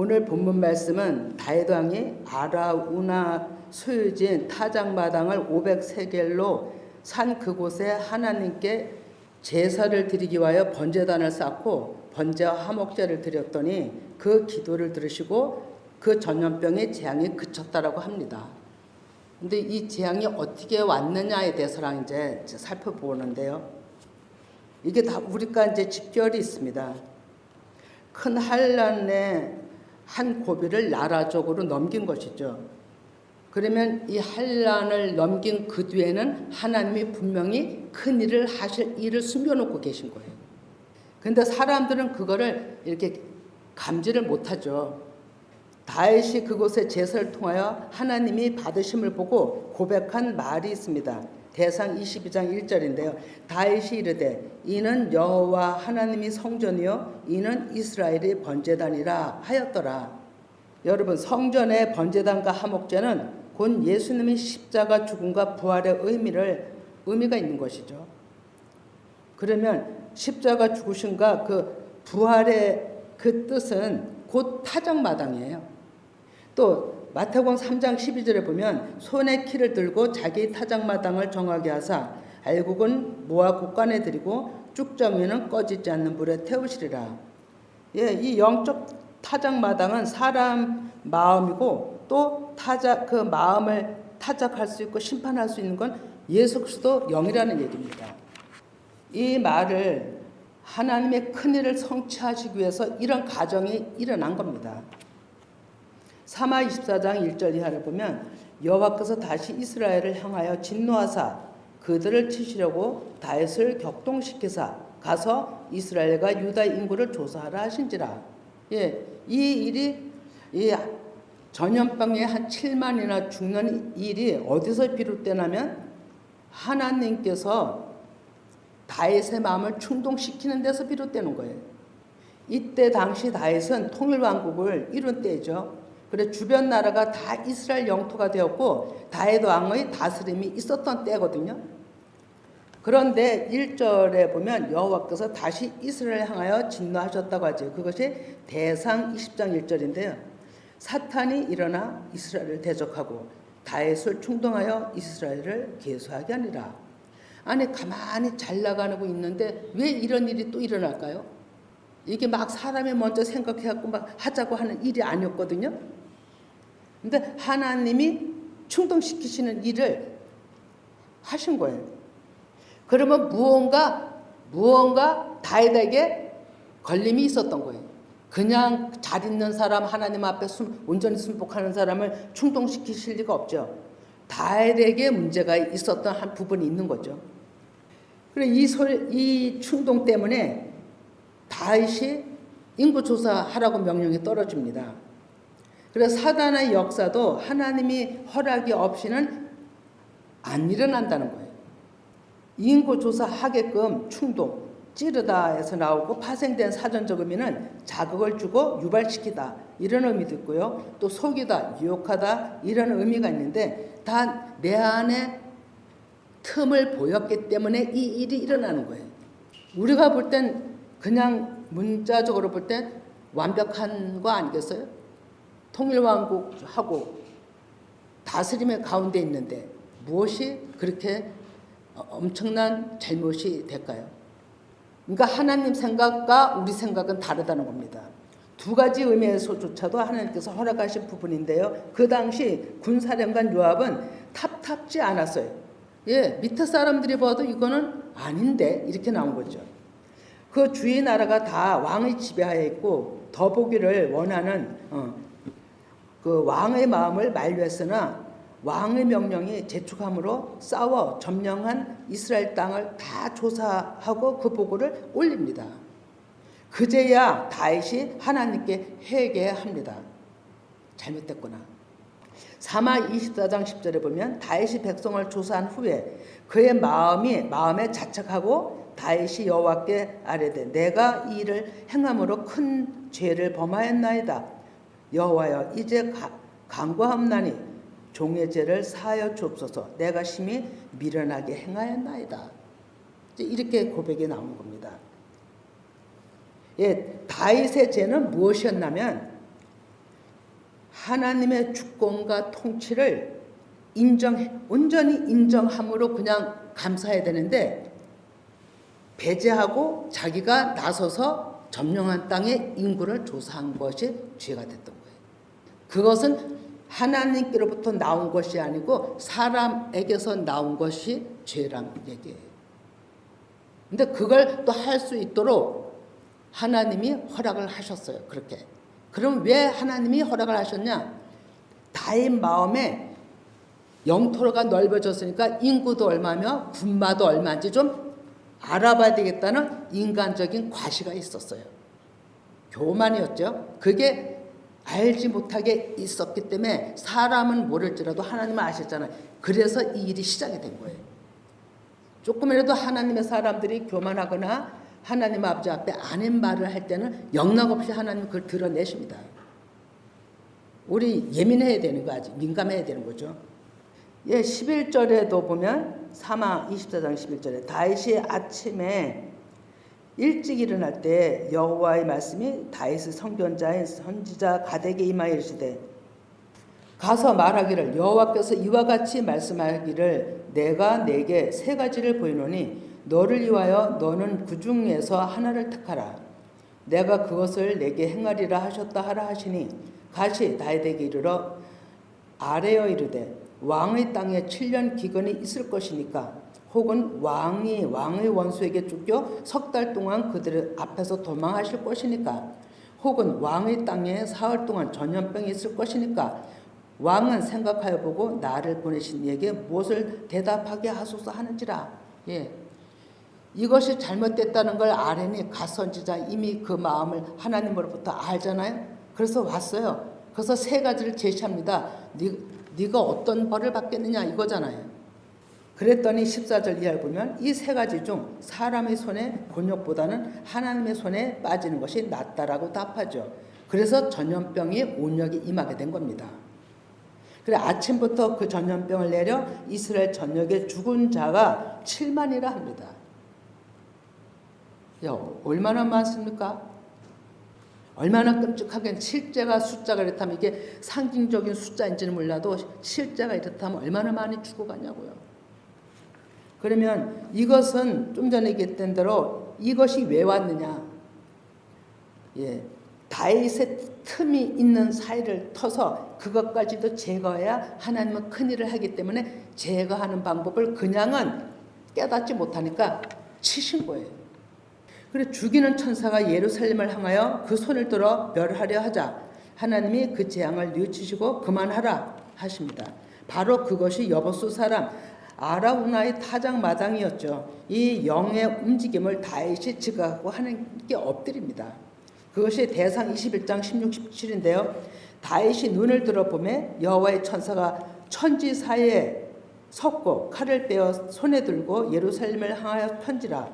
오늘 본문 말씀은 다윗 왕이 아라우나 소유지인 타작마당을 500세겔로 산 그곳에 하나님께 제사를 드리기 위하여 번제단을 쌓고 번제와 화목제를 드렸더니 그 기도를 들으시고 그 전염병의 재앙이 그쳤다라고 합니다. 근데 이 재앙이 어떻게 왔느냐에 대해서랑 이제 살펴보는데요. 이게 다 우리가 이제 직결이 있습니다. 큰 환란의 한 고비를 나라적으로 넘긴 것이죠. 그러면 이 환란을 넘긴 그 뒤에는 하나님이 분명히 큰 일을 하실 일을 숨겨놓고 계신 거예요. 그런데 사람들은 그거를 이렇게 감지를 못하죠. 다윗이 그곳에 제사를 통하여 하나님이 받으심을 보고 고백한 말이 있습니다. 대상 22장 1절인데요. 다윗이 이르되 이는 여호와 하나님이 성전이요 이는 이스라엘의 번제단이라 하였더라. 여러분, 성전의 번제단과 화목제는 곧 예수님의 십자가 죽음과 부활의 의미가 있는 것이죠. 그러면 십자가 죽으심과 그 부활의 그 뜻은 곧 타작마당이에요. 또 마태복음 3장 12절에 보면 손에 키를 들고 자기 타작마당을 정하게 하사 알곡은 모아 곳간에 들이고 쭉정이는 꺼지지 않는 불에 태우시리라. 예, 이 영적 타작마당은 사람 마음이고 또 그 마음을 타작할 수 있고 심판할 수 있는 건 예수 그리스도 영이라는 얘기입니다. 이 말을 하나님의 큰일을 성취하시기 위해서 이런 가정이 일어난 겁니다. 사마 24장 1절 이하를 보면 여호와께서 다시 이스라엘을 향하여 진노하사 그들을 치시려고 다윗을 격동시키사 가서 이스라엘과 유다 인구를 조사하라 하신지라. 예, 이 일이 이 전염병에 한 7만이나 죽는 일이 어디서 비롯되냐면 하나님께서 다윗의 마음을 충동시키는 데서 비롯되는 거예요. 이때 당시 다윗은 통일왕국을 이룬 때죠. 그래 주변 나라가 다 이스라엘 영토가 되었고 다윗 왕의 다스림이 있었던 때거든요. 그런데 1절에 보면 여호와께서 다시 이스라엘을 향하여 진노하셨다고 하죠. 그것이 대상 20장 1절인데요. 사탄이 일어나 이스라엘을 대적하고 다윗을 충동하여 이스라엘을 계수하게 하니라. 아니 가만히 잘 나가고 있는데 왜 이런 일이 또 일어날까요? 이게 막 사람이 먼저 생각해갖고 막 하자고 하는 일이 아니었거든요. 근데 하나님이 충동시키시는 일을 하신 거예요. 그러면 무언가 다윗에게 걸림이 있었던 거예요. 그냥 잘 있는 사람, 하나님 앞에 온전히 순복하는 사람을 충동시키실 리가 없죠. 다윗에게 문제가 있었던 한 부분이 있는 거죠. 그래서 이 충동 때문에 다윗이 인구조사하라고 명령이 떨어집니다. 그래서 사단의 역사도 하나님이 허락이 없이는 안 일어난다는 거예요. 인구조사하게끔 충동, 찌르다에서 나오고 파생된 사전적 의미는 자극을 주고 유발시키다 이런 의미도 있고요. 또 속이다, 유혹하다 이런 의미가 있는데 다 내 안에 틈을 보였기 때문에 이 일이 일어나는 거예요. 우리가 볼 땐 그냥 문자적으로 볼 땐 완벽한 거 아니겠어요? 통일왕국하고 다스림의 가운데 있는데 무엇이 그렇게 엄청난 잘못이 될까요? 그러니까 하나님 생각과 우리 생각은 다르다는 겁니다. 두 가지 의미에서조차도 하나님께서 허락하신 부분인데요. 그 당시 군사령관 요압은 탑답지 않았어요. 예, 밑에 사람들이 봐도 이거는 아닌데 이렇게 나온 거죠. 그 주위 나라가 다 왕의 지배하에 있고 더 보기를 원하는 그 왕의 마음을 만류했으나 왕의 명령이 재촉함으로 싸워 점령한 이스라엘 땅을 다 조사하고 그 보고를 올립니다. 그제야 다윗이 하나님께 회개합니다. 잘못됐구나. 사마 24장 10절에 보면 다윗이 백성을 조사한 후에 그의 마음에 자책하고 다윗이 여호와께 아뢰되 내가 이 일을 행함으로 큰 죄를 범하였나이다. 여호와여 이제 간구하옵나니 종의 죄를 사하여 주옵소서. 내가 심히 미련하게 행하였나이다. 이렇게 고백이 나오는 겁니다. 예, 다윗의 죄는 무엇이었냐면 하나님의 주권과 통치를 온전히 인정함으로 그냥 감사해야 되는데 배제하고 자기가 나서서 점령한 땅의 인구를 조사한 것이 죄가 됐던 거예요. 그것은 하나님께로부터 나온 것이 아니고 사람에게서 나온 것이 죄란 얘기예요. 근데 그걸 또 할 수 있도록 하나님이 허락을 하셨어요. 그렇게. 그럼 왜 하나님이 허락을 하셨냐? 다인 마음에 영토가 넓어졌으니까 인구도 얼마며 군마도 얼마인지 좀 알아봐야 되겠다는 인간적인 과시가 있었어요. 교만이었죠. 그게 알지 못하게 있었기 때문에 사람은 모를지라도 하나님은 아셨잖아요. 그래서 이 일이 시작이 된 거예요. 조금이라도 하나님의 사람들이 교만하거나 하나님 아버지 앞에 아닌 말을 할 때는 영락없이 하나님 그걸 드러내십니다. 우리 예민해야 되는 거 아직 민감해야 되는 거죠. 예, 11절에도 보면 사마 24장 11절에 다윗이 아침에 일찍 일어날 때 여호와의 말씀이 다윗의 성견자인 선지자 갓에게 임하여 이르시되 가서 말하기를 여호와께서 이와 같이 말씀하기를 내가 내게 세 가지를 보이노니 너를 위하여 너는 그 중에서 하나를 택하라. 내가 그것을 내게 행하리라 하셨다 하라 하시니 갓이 다윗에게 이르러 아뢰어 이르되 왕의 땅에 7년 기근이 있을 것이니까 혹은 왕의 원수에게 쫓겨 석 달 동안 그들 앞에서 도망하실 것이니까 혹은 왕의 땅에 사흘 동안 전염병이 있을 것이니까 왕은 생각하여 보고 나를 보내신 이에게 무엇을 대답하게 하소서 하는지라. 예. 이것이 잘못됐다는 걸 아뢰니 갓 선지자 이미 그 마음을 하나님으로부터 알잖아요. 그래서 왔어요. 그래서 세 가지를 제시합니다. 네가 어떤 벌을 받겠느냐 이거잖아요. 그랬더니 14절 이하를 보면 이 세 가지 중 사람의 손에 곤욕보다는 하나님의 손에 빠지는 것이 낫다라고 답하죠. 그래서 전염병이 온역에 임하게 된 겁니다. 그래 아침부터 그 전염병을 내려 이스라엘 전역에 죽은 자가 7만이라 합니다. 야, 얼마나 많습니까? 얼마나 끔찍하게 실제가 숫자가 이렇다면 이게 상징적인 숫자인지는 몰라도 실제가 이렇다면 얼마나 많이 죽어가냐고요. 그러면 이것은 좀 전에 얘기했던 대로 이것이 왜 왔느냐. 예, 다윗의 틈이 있는 사이를 터서 그것까지도 제거해야 하나님은 큰일을 하기 때문에 제거하는 방법을 그냥은 깨닫지 못하니까 치신 거예요. 그리고 죽이는 천사가 예루살렘을 향하여 그 손을 들어 멸하려 하자 하나님이 그 재앙을 뉘우치시고 그만하라 하십니다. 바로 그것이 여보수 사람 아라우나의 타작 마당이었죠. 이 영의 움직임을 다윗이 지각하고 하는 게 엎드립니다. 그것이 대상 21장 16, 17인데요. 다윗이 눈을 들어보매 여호와의 천사가 천지 사이에 섰고 칼을 빼어 손에 들고 예루살렘을 향하여 편지라.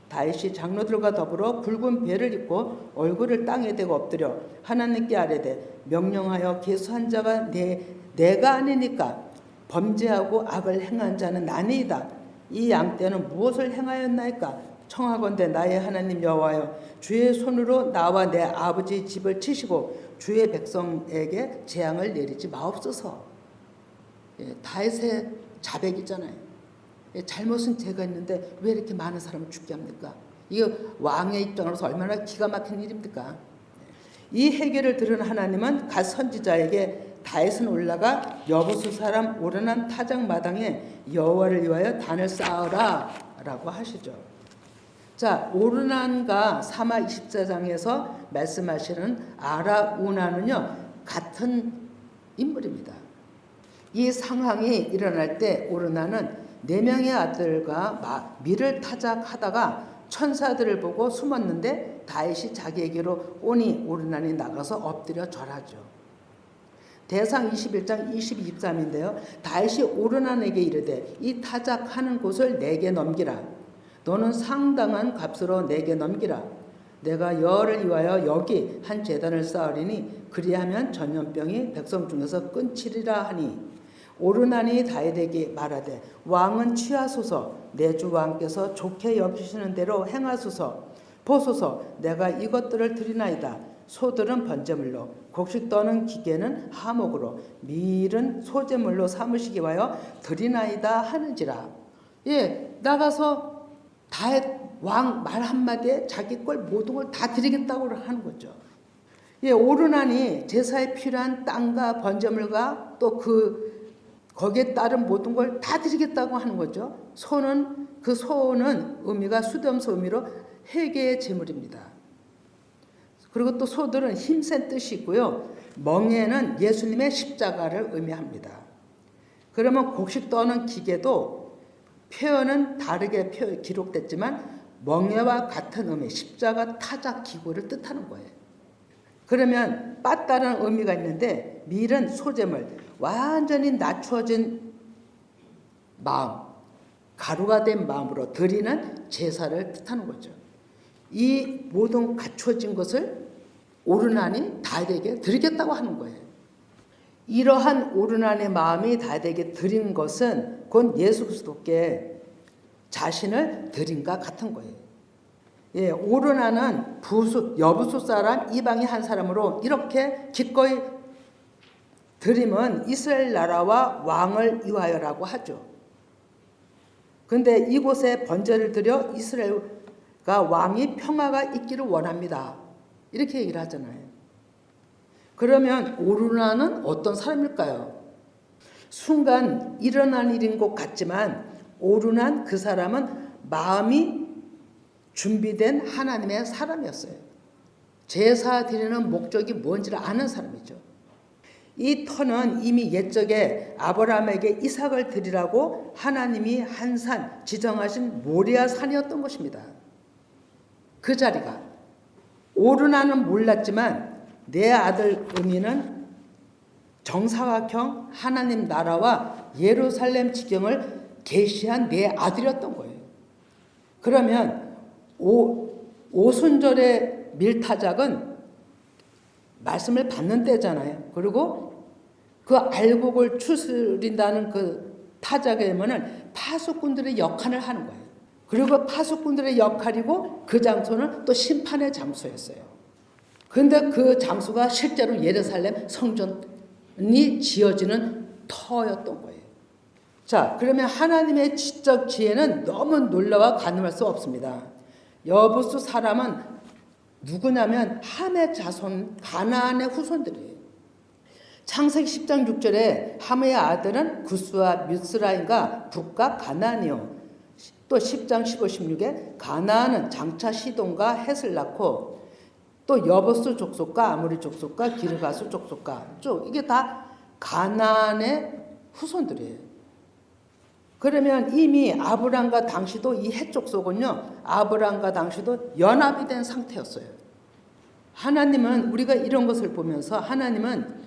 다윗이 장로들과 더불어 붉은 베를 입고 얼굴을 땅에 대고 엎드려 하나님께 아뢰되 명령하여 계수한 자가 내가 아니니까 범죄하고 악을 행한 자는 나니이다. 이 양떼는 무엇을 행하였나이까? 청하건대 나의 하나님 여호와여 주의 손으로 나와 내 아버지 집을 치시고 주의 백성에게 재앙을 내리지 마옵소서. 예, 다윗의 자백이잖아요. 잘못은 제가 했는데 왜 이렇게 많은 사람을 죽게 합니까? 이거 왕의 입장으로서 얼마나 기가 막힌 일입니까? 이 해결을 들은 하나님은 갓 선지자에게 다윗은 올라가 여보수 사람 오르난 타작 마당에 여호와를 위하여 단을 쌓으라 라고 하시죠. 자, 오르난과 사마 24장에서 말씀하시는 아라우나는요 같은 인물입니다. 이 상황이 일어날 때 오르난은 4명의 아들과 밀을 타작하다가 천사들을 보고 숨었는데 다윗이 자기에게로 오니 오르난이 나가서 엎드려 절하죠. 대상 21장 22, 23인데요. 다윗이 오르난에게 이르되 이 타작하는 곳을 내게 넘기라. 너는 상당한 값으로 내게 넘기라. 내가 여호와를 위하여 여기 한 제단을 쌓으리니 그리하면 전염병이 백성 중에서 끊치리라 하니 오르난이 다윗에게 말하되 왕은 취하소서 내 주 왕께서 좋게 여기시는 대로 행하소서 보소서 내가 이것들을 드리나이다. 소들은 번제물로, 곡식 떠는 기계는 하목으로, 밀은 소제물로 삼으시기 위하여 드리나이다 하는지라. 예, 나가서 왕 말 한마디에 자기 걸 모든 걸 다 드리겠다고 하는 거죠. 예, 오르나니 제사에 필요한 땅과 번제물과 또 거기에 따른 모든 걸 다 드리겠다고 하는 거죠. 소는 의미가 수렴소 의미로 회개의 제물입니다. 그리고 또 소들은 힘센 뜻이 있고요. 멍에는 예수님의 십자가를 의미합니다. 그러면 곡식 떠는 기계도 표현은 다르게 기록됐지만 멍에와 같은 의미, 십자가 타작 기구를 뜻하는 거예요. 그러면 빠따라는 의미가 있는데 밀은 소재물, 완전히 낮추어진 마음, 가루가 된 마음으로 드리는 제사를 뜻하는 거죠. 이 모든 갖추어진 것을 오르나니 다윗에게 드리겠다고 하는 거예요. 이러한 오르나니 마음이 다윗에게 드린 것은 곧 예수 그리스도께 자신을 드린과 같은 거예요. 예, 오르나는 여부수 사람 이방의 한 사람으로 이렇게 기꺼이 드림은 이스라엘 나라와 왕을 위하여라고 하죠. 근데 이곳에 번제를 드려 이스라엘과 왕이 평화가 있기를 원합니다. 이렇게 얘기를 하잖아요. 그러면 오르나는 어떤 사람일까요? 순간 일어난 일인 것 같지만 오르난 그 사람은 마음이 준비된 하나님의 사람이었어요. 제사 드리는 목적이 뭔지를 아는 사람이죠. 이 터는 이미 옛적에 아브라함에게 이삭을 드리라고 하나님이 한 산 지정하신 모리아 산이었던 것입니다. 그 자리가 오르나는 몰랐지만 내 아들 의미는 정사각형 하나님 나라와 예루살렘 지경을 계시한 내 아들이었던 거예요. 그러면 오순절의 밀타작은 말씀을 받는 때잖아요. 그리고 그 알곡을 추스린다는 그 타작에는 파수꾼들의 역할을 하는 거예요. 그리고 파수꾼들의 역할이고 그 장소는 또 심판의 장소였어요. 그런데 그 장소가 실제로 예루살렘 성전이 지어지는 터였던 거예요. 자, 그러면 하나님의 지적 지혜는 너무 놀라워 가늠할 수 없습니다. 여부수 사람은 누구냐면 함의 자손 가나안의 후손들이에요. 창세기 10장 6절에 함의 아들은 구스와 미스라임과 북과 가나안이요. 또 10장 15, 16에 가나안은 장차 시돈과 헷을 낳고 또 여부수 족속과 아모리 족속과 기르가수 족속과 쭉 이게 다 가나안의 후손들이에요. 그러면 이미 아브람과 당시도 이 헷 족속은요, 아브람과 당시도 연합이 된 상태였어요. 하나님은 우리가 이런 것을 보면서 하나님은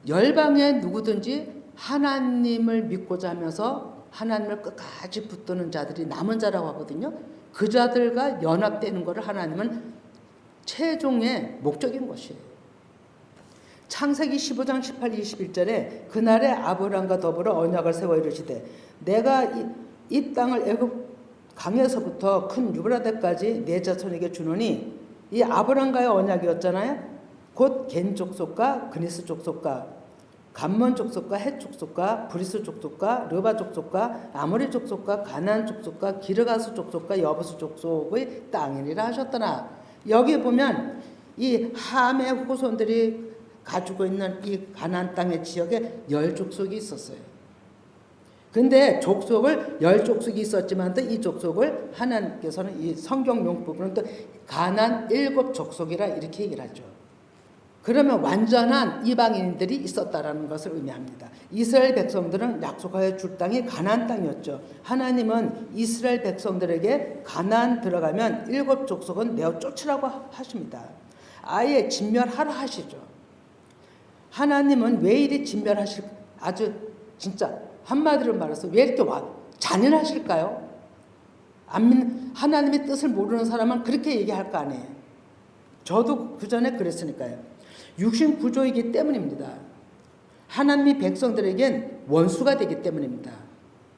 열방에 누구든지 하나님을 믿고자 하면서 하나님을 끝까지 붙드는 자들이 남은 자라고 하거든요. 그 자들과 연합되는 것을 하나님은 최종의 목적인 것이에요. 창세기 15장 18, 21절에 그날에 아브람과 더불어 언약을 세워 이르시되 내가 이 땅을 애굽 강에서부터 큰 유브라데까지 내 자손에게 주노니 이 아브람과의 언약이었잖아요. 곧 겐 족속과 그니스 족속과 감몬 족속과 헷 족속과 브리스 족속과 르바 족속과 아모리 족속과 가나안 족속과 기르가스 족속과 여부수 족속의 땅이니라 하셨더라. 여기 보면 이 함의 후손들이 가지고 있는 이 가나안 땅의 지역에 10족속이 있었어요. 근데 족속을 10족속이 있었지만 또 이 족속을 하나님께서는 이 성경 용법으로는 또 가나안 7족속이라 이렇게 얘기를 하죠. 그러면 완전한 이방인들이 있었다라는 것을 의미합니다. 이스라엘 백성들은 약속하여 줄 땅이 가나안 땅이었죠. 하나님은 이스라엘 백성들에게 가나안 들어가면 7족속은 내어 쫓으라고 하십니다. 아예 진멸하라 하시죠. 하나님은 왜 이리 진멸하실, 아주 진짜 한마디로 말해서 왜 이렇게 잔인하실까요? 하나님의 뜻을 모르는 사람은 그렇게 얘기할 거 아니에요. 저도 그 전에 그랬으니까요. 육신 구조이기 때문입니다. 하나님이 백성들에겐 원수가 되기 때문입니다.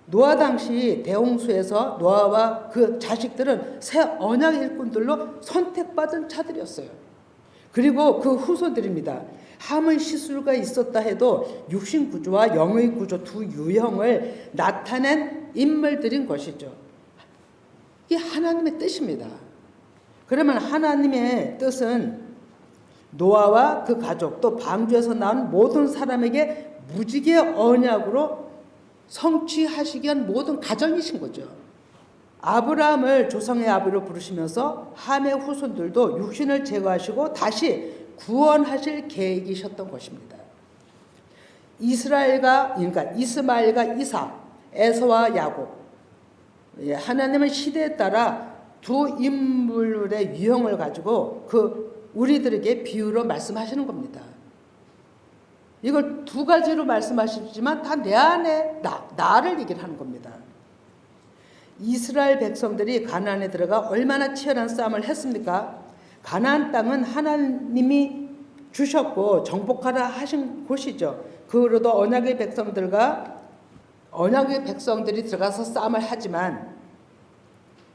노아 당시 대홍수에서 노아와 그 자식들은 새 언약 일꾼들로 선택받은 자들이었어요. 그리고 그 후손들입니다. 함의 시술가 있었다 해도 육신 구조와 영의 구조 두 유형을 나타낸 인물들인 것이죠. 이게 하나님의 뜻입니다. 그러면 하나님의 뜻은 노아와 그 가족 또 방주에서 나온 모든 사람에게 무지개 언약으로 성취하시기 위한 모든 가정이신 거죠. 아브라함을 조상의 아비로 부르시면서 함의 후손들도 육신을 제거하시고 다시 구원하실 계획이셨던 것입니다. 그러니까 이스마엘과 이삭, 에서와 야곱. 하나님은 시대에 따라 두 인물의 유형을 가지고 우리들에게 비유로 말씀하시는 겁니다. 이걸 두 가지로 말씀하시지만 다 내 안에 나를 얘기를 하는 겁니다. 이스라엘 백성들이 가나안에 들어가 얼마나 치열한 싸움을 했습니까? 가나안 땅은 하나님이 주셨고 정복하라 하신 곳이죠. 그로도 언약의 백성들이 들어가서 싸움을 하지만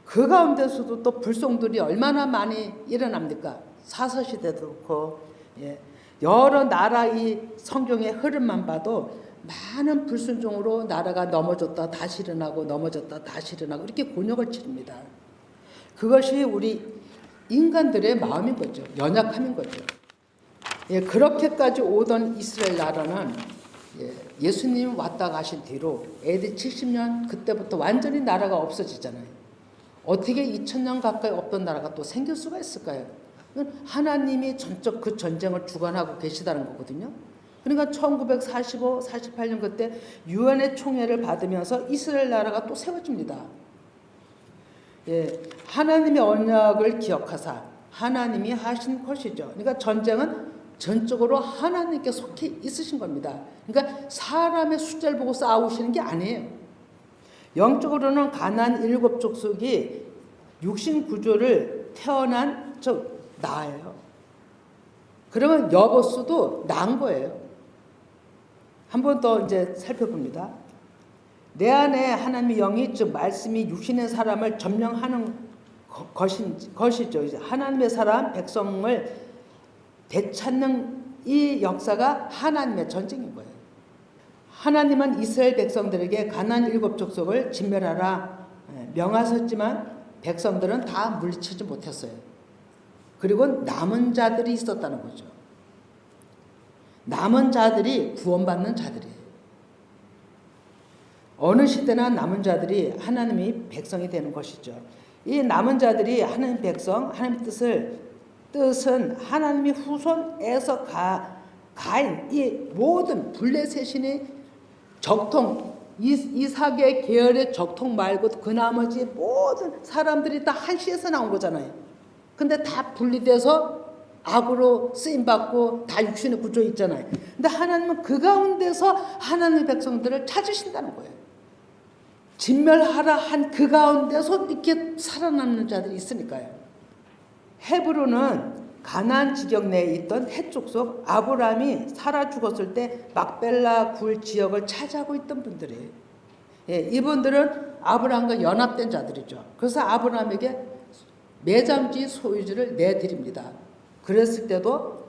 그 가운데서도 또 불송들이 얼마나 많이 일어납니까? 사사시대도 그렇고, 여러 나라의 성경의 흐름만 봐도 많은 불순종으로 나라가 넘어졌다 다시 일어나고 넘어졌다 다시 일어나고 이렇게 곤욕을 치릅니다. 그것이 우리 인간들의 마음인 거죠. 연약함인 거죠. 그렇게까지 오던 이스라엘 나라는 예수님 왔다 가신 뒤로 AD 70년 그때부터 완전히 나라가 없어지잖아요. 어떻게 2000년 가까이 없던 나라가 또 생길 수가 있을까요? 하나님이 전적 그 전쟁을 주관하고 계시다는 거거든요. 그러니까 1945, 48년 그때 유엔의 총회를 받으면서 이스라엘 나라가 또 세워집니다. 하나님의 언약을 기억하사 하나님이 하신 것이죠. 그러니까 전쟁은 전적으로 하나님께 속해 있으신 겁니다. 그러니까 사람의 숫자를 보고 싸우시는 게 아니에요. 영적으로는 가나안 7족속이 육신 구조를 태어난 나예요. 그러면 여보수도 난 거예요. 한 번 더 이제 살펴봅니다. 내 안에 하나님의 영이 즉 말씀이 육신의 사람을 점령하는 것이죠. 이제 하나님의 사람 백성을 되찾는 이 역사가 하나님의 전쟁인 거예요. 하나님은 이스라엘 백성들에게 가나안 7족속을 진멸하라 명하셨지만 백성들은 다 물리치지 못했어요. 그리고 남은 자들이 있었다는 거죠. 남은 자들이 구원받는 자들이에요. 어느 시대나 남은 자들이 하나님의 백성이 되는 것이죠. 이 남은 자들이 하나님 백성, 하나님 뜻은 하나님의 후손에서 가인 이 모든 블레셋인의 적통 이삭의 계열의 적통 말고 그 나머지 모든 사람들이 다 한 씨에서 나온 거잖아요. 근데 다 분리돼서 악으로 쓰임받고 다 육신의 구조에 있잖아요. 근데 하나님은 그 가운데서 하나님의 백성들을 찾으신다는 거예요. 진멸하라 한 그 가운데서 이렇게 살아남는 자들이 있으니까요. 헤브론은 가나안 지경 내에 있던 헷 족속 아브라함이 살아 죽었을 때 막벨라 굴 지역을 차지하고 있던 분들이에요. 이분들은 아브라함과 연합된 자들이죠. 그래서 아브라함에게 매장지 소유지를 내드립니다. 그랬을 때도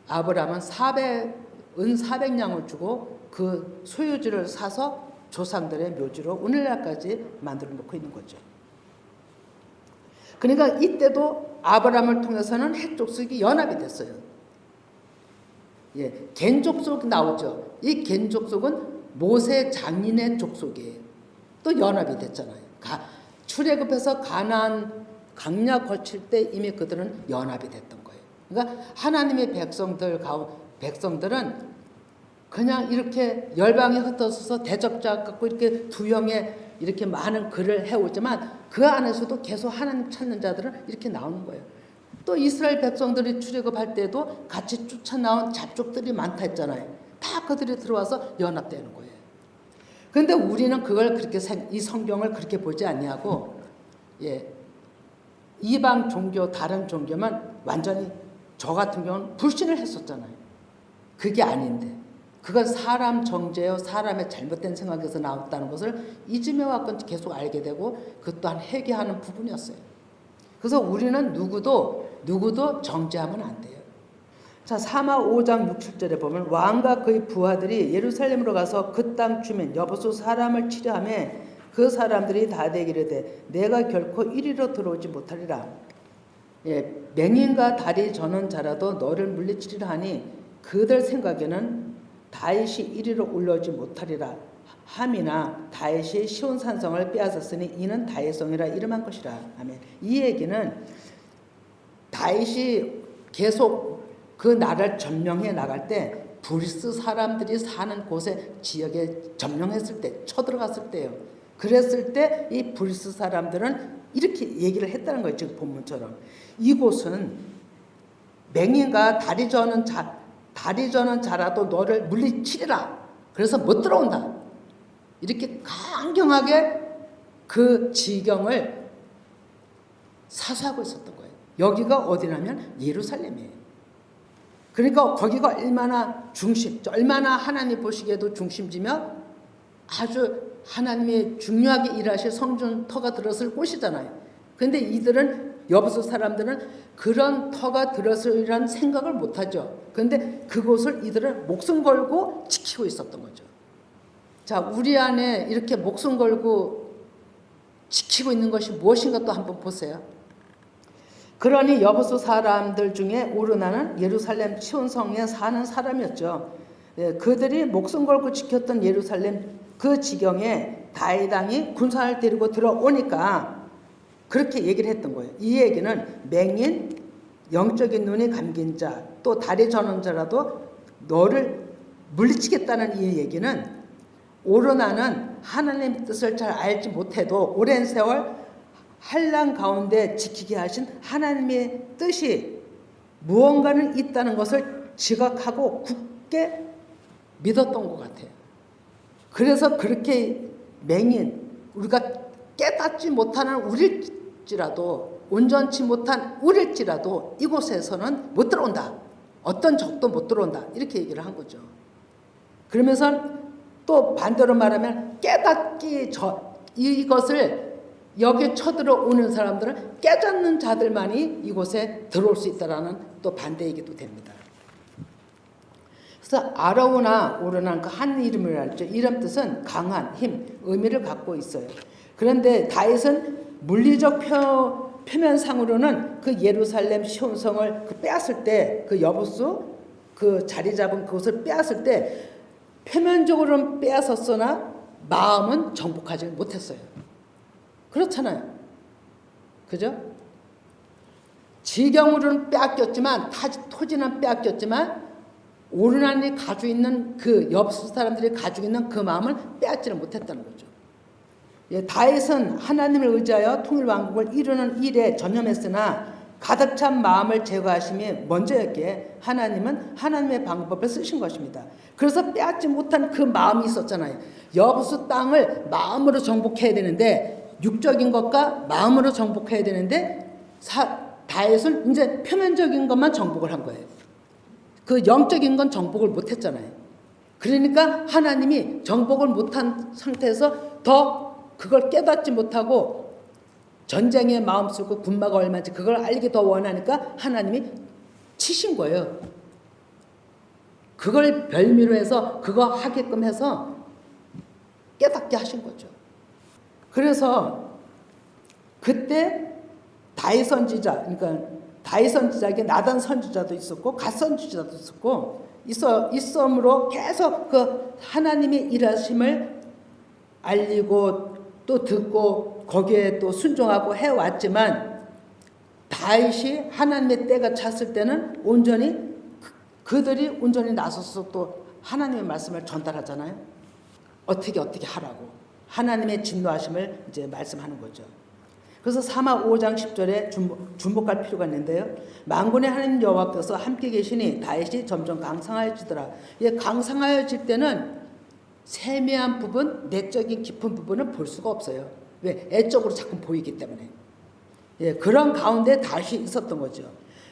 아브라함은 은 400냥을 주고 그 소유지를 사서 조상들의 묘지로 오늘날까지 만들어 놓고 있는 거죠. 그러니까 이때도 아브라함을 통해서는 헷 족속이 연합이 됐어요. 겐 족속 나오죠. 이 겐 족속은 모세 장인의 족속이에요. 또 연합이 됐잖아요. 출애굽해서 가나안 강야 거칠 때 이미 그들은 연합이 됐던 거예요. 그러니까 하나님의 백성들은 그냥 이렇게 열방에 흩어져서 대적자 갖고 이렇게 두영에 이렇게 많은 글을 해오지만 그 안에서도 계속 하나님 찾는 자들은 이렇게 나오는 거예요. 또 이스라엘 백성들이 출애굽할 때도 같이 쫓아나온 잡족들이 많다 했잖아요. 다 그들이 들어와서 연합되는 거예요. 그런데 우리는 그걸 그렇게 이 성경을 그렇게 보지 아니하고 이방 종교 다른 종교만 완전히 저 같은 경우는 불신을 했었잖아요. 그게 아닌데 그건 사람 정죄요 사람의 잘못된 생각에서 나왔다는 것을 이쯤에 와서 계속 알게 되고 그 또한 회개하는 부분이었어요. 그래서 우리는 누구도 정죄하면 안 돼요. 자, 사마 5장 6, 7절에 보면 왕과 그의 부하들이 예루살렘으로 가서 그 땅 주민 여보수 사람을 치려하며 그 사람들이 다 되기르되 내가 결코 이리로 들어오지 못하리라. 예, 맹인과 다리 저는 자라도 너를 물리치리라 하니 그들 생각에는 다윗이 이리로 올라오지 못하리라 함이나 다윗이 시온 산성을 빼앗았으니 이는 다윗 성이라 이름한 것이라. 아멘. 이 얘기는 다윗이 계속 그 나라를 점령해 나갈 때 브리스 사람들이 사는 곳에 지역에 점령했을 때 쳐들어갔을 때요. 그랬을 때 이 브리스 사람들은 이렇게 얘기를 했다는 거예요. 지금 본문처럼 이곳은 맹인과 다리 저는 자라도 너를 물리치리라. 그래서 못 들어온다. 이렇게 강경하게 그 지경을 사수하고 있었던 거예요. 여기가 어디냐면 예루살렘이에요. 그러니까 거기가 얼마나 하나님 보시기에도 중심지며 아주 하나님이 중요하게 일하실 성전 터가 들었을 곳이잖아요. 그런데 이들은 여부수 사람들은 그런 터가 들었으리란 생각을 못하죠. 그런데 그곳을 이들은 목숨 걸고 지키고 있었던 거죠. 자, 우리 안에 이렇게 목숨 걸고 지키고 있는 것이 무엇인가 또 한번 보세요. 그러니 여부수 사람들 중에 오르나는 예루살렘 시온성에 사는 사람이었죠. 예, 그들이 목숨 걸고 지켰던 예루살렘 그 지경에 다윗 왕이 군사를 데리고 들어오니까 그렇게 얘기를 했던 거예요. 이 얘기는 맹인, 영적인 눈이 감긴 자, 또 다리 저는 자라도 너를 물리치겠다는 이 얘기는 오르나는 하나님의 뜻을 잘 알지 못해도 오랜 세월 환난 가운데 지키게 하신 하나님의 뜻이 무언가는 있다는 것을 지각하고 굳게 믿었던 것 같아요. 그래서 그렇게 맹인, 우리가 깨닫지 못하는 우릴지라도 온전치 못한 우릴지라도 이곳에서는 못 들어온다. 어떤 적도 못 들어온다. 이렇게 얘기를 한 거죠. 그러면서 또 반대로 말하면 깨닫기 이것을 여기 쳐들어오는 사람들은 깨닫는 자들만이 이곳에 들어올 수 있다라는 또 반대 얘기도 됩니다. 그래서 아라우나 오르난 그 한 이름을 알죠. 이름 뜻은 강한 힘, 의미를 갖고 있어요. 그런데 다윗은 물리적 표면상으로는 그 예루살렘 시온성을 빼앗을 때 그 여부수 그 자리 잡은 그곳을 빼앗을 때 표면적으로는 빼앗았으나 마음은 정복하지 못했어요. 그렇잖아요. 그죠? 지경으로는 빼앗겼지만 토지는 빼앗겼지만 오르난이 가지고 있는 그 여부수 사람들이 가지고 있는 그 마음을 빼앗지를 못했다는 거죠. 예, 다윗은 하나님을 의지하여 통일 왕국을 이루는 일에 전념했으나 가득 찬 마음을 제거하심이 먼저였기에 하나님은 하나님의 방법을 쓰신 것입니다. 그래서 빼앗지 못한 그 마음이 있었잖아요. 여부수 땅을 마음으로 정복해야 되는데 육적인 것과 마음으로 정복해야 되는데 다윗은 이제 표면적인 것만 정복을 한 거예요. 그 영적인 건 정복을 못했잖아요. 그러니까 하나님이 정복을 못한 상태에서 더 그걸 깨닫지 못하고 전쟁에 마음 쓰고 군마가 얼마인지 그걸 알기 더 원하니까 하나님이 치신 거예요. 그걸 별미로 해서 그거 하게끔 해서 깨닫게 하신 거죠. 그래서 그때 다윗 선지자, 그러니까 다윗 선지자에게 나단 선지자도 있었고 갓 선지자도 있었고 있음으로 계속 그 하나님의 일하심을 알리고 또 듣고 거기에 또 순종하고 해왔지만 다윗이 하나님의 때가 찼을 때는 온전히 그들이 온전히 나서서 또 하나님의 말씀을 전달하잖아요. 어떻게 하라고 하나님의 진노하심을 이제 말씀하는 거죠. 그래서 사마 5장 10절에 중복할 필요가 있는데요. 만군의 하나님 여호와께서 함께 계시니 다윗이 점점 강성하여지더라. 강성하여질 때는 세미한 부분, 내적인 깊은 부분은 볼 수가 없어요. 왜? 애적으로 자꾸 보이기 때문에. 그런 가운데 다윗이 있었던 거죠.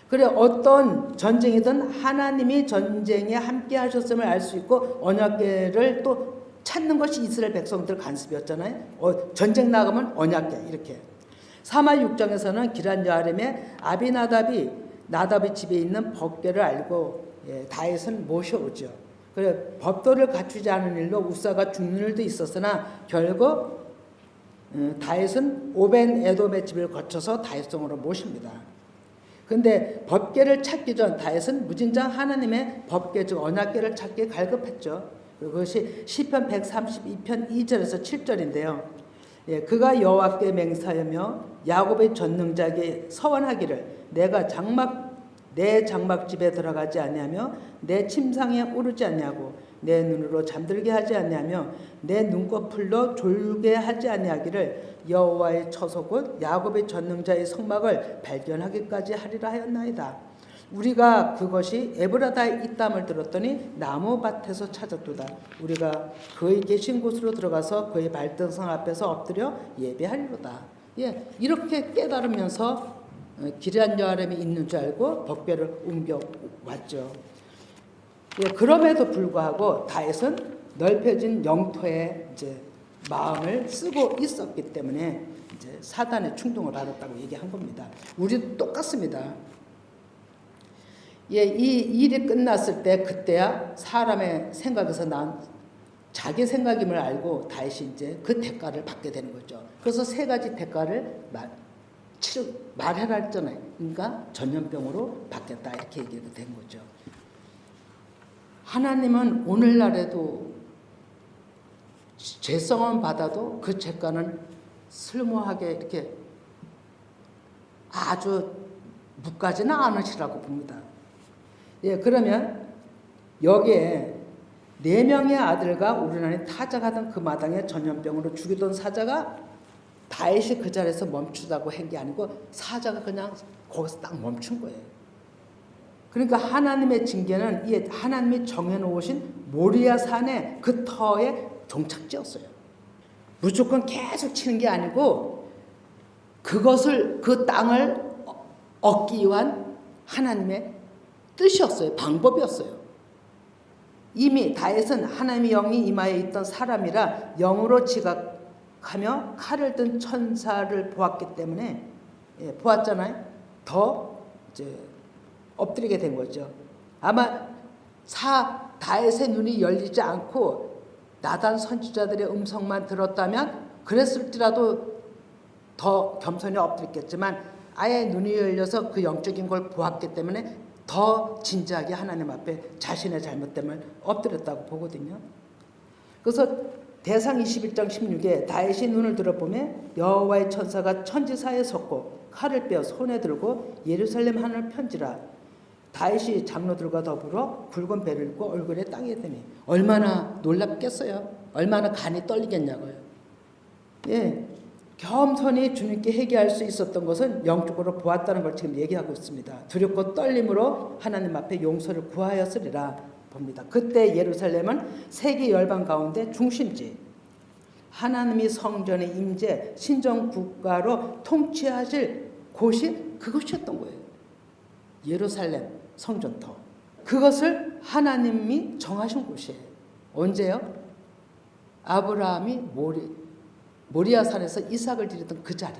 그래 어떤 전쟁이든 하나님이 전쟁에 함께 하셨음을 알 수 있고 언약궤를 또 찾는 것이 이스라엘 백성들 간습이었잖아요. 전쟁 나가면 언약궤 이렇게. 사마 6장에서는 기란 여아림의 아비나답이 나답의 집에 있는 법궤를 알고 다윗은 모셔오죠. 그래 법도를 갖추지 않은 일로 우사가 죽는 일도 있었으나 결국 다윗은 오벤 에돔의 집을 거쳐서 다윗성으로 모십니다. 근데 법궤를 찾기 전 다윗은 무진장 하나님의 법궤 즉 언약궤를 찾기에 갈급했죠. 그것이 시편 132편 2절에서 7절인데요. 그가 여호와께 맹세하며 야곱의 전능자에게 서원하기를 내 장막집에 들어가지 아니하며 내 침상에 오르지 아니하고 내 눈으로 잠들게 하지 아니하며 내 눈꺼풀로 졸게 하지 아니하기를 여호와의 처소 곧 야곱의 전능자의 성막을 발견하기까지 하리라 하였나이다. 우리가 그것이 에브라다에 있담을 들었더니 나무밭에서 찾았도다. 우리가 그의 계신 곳으로 들어가서 그의 발등상 앞에서 엎드려 예배하리로다. 이렇게 깨달으면서 기럇 여아람이 있는 줄 알고 법궤를 옮겨왔죠. 그럼에도 불구하고 다윗은 넓혀진 영토에 이제 마음을 쓰고 있었기 때문에 이제 사단의 충동을 받았다고 얘기한 겁니다. 우리도 똑같습니다. 이 일이 끝났을 때 그때야 사람의 생각에서 난 자기 생각임을 알고 다윗이 이제 그 대가를 받게 되는 거죠. 그래서 세 가지 대가를 말해라 했잖아요. 그러니까 전염병으로 받겠다 이렇게 얘기가 된 거죠. 하나님은 오늘날에도 죄성은 받아도 그 죄가는 슬모하게 이렇게 아주 묵가지는 않으시라고 봅니다. 그러면 여기에 4명의 아들과 우르나니 타작하던 그 마당에 전염병으로 죽이던 사자가 다윗이 그 자리에서 멈추자고 한 게 아니고 사자가 그냥 거기서 딱 멈춘 거예요. 그러니까 하나님의 징계는 이 하나님이 정해놓으신 모리아 산의 그 터에 종착지였어요. 무조건 계속 치는 게 아니고 그것을 그 땅을 얻기 위한 하나님의 뜻이었어요. 방법이었어요. 이미 다윗은 하나님의 영이 이마에 있던 사람이라 영으로 지각하며 칼을 든 천사를 보았기 때문에 보았잖아요. 더 이제 엎드리게 된 거죠. 아마 다윗의 눈이 열리지 않고 나단 선지자들의 음성만 들었다면 그랬을지라도 더 겸손히 엎드렸겠지만 아예 눈이 열려서 그 영적인 걸 보았기 때문에 더 진지하게 하나님 앞에 자신의 잘못됨을 엎드렸다고 보거든요. 그래서 대상 21장 16에 다윗이 눈을 들어보면 여호와의 천사가 천지사에 섰고 칼을 빼어 손에 들고 예루살렘 하늘 편지라. 다윗이 장로들과 더불어 굵은 배를 입고 얼굴에 땅에 대니 얼마나 놀랍겠어요. 얼마나 간이 떨리겠냐고요. 겸손히 주님께 회개할 수 있었던 것은 영적으로 보았다는 걸 지금 얘기하고 있습니다. 두렵고 떨림으로 하나님 앞에 용서를 구하였으리라 봅니다. 그때 예루살렘은 세계 열방 가운데 중심지, 하나님이 성전에 임재 신정국가로 통치하실 곳이 그것이었던 거예요. 예루살렘 성전터. 그것을 하나님이 정하신 곳이에요. 언제요? 아브라함이 모리아산에서 이삭을 드렸던 그 자리.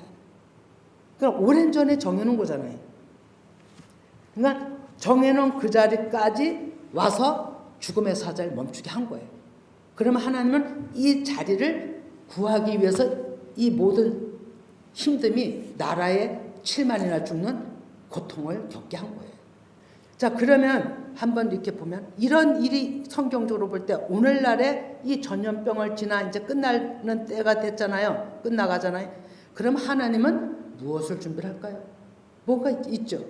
그러니까 오랜 전에 정해놓은 거잖아요. 그러니까 정해놓은 그 자리까지 와서 죽음의 사자를 멈추게 한 거예요. 그러면 하나님은 이 자리를 구하기 위해서 이 모든 힘듦이 나라에 7만이나 죽는 고통을 겪게 한 거예요. 자, 그러면 한번 이렇게 보면 이런 일이 성경적으로 볼 때 오늘날에 이 전염병을 지나 이제 끝나는 때가 됐잖아요. 끝나가잖아요. 그럼 하나님은 무엇을 준비를 할까요? 뭐가 있죠.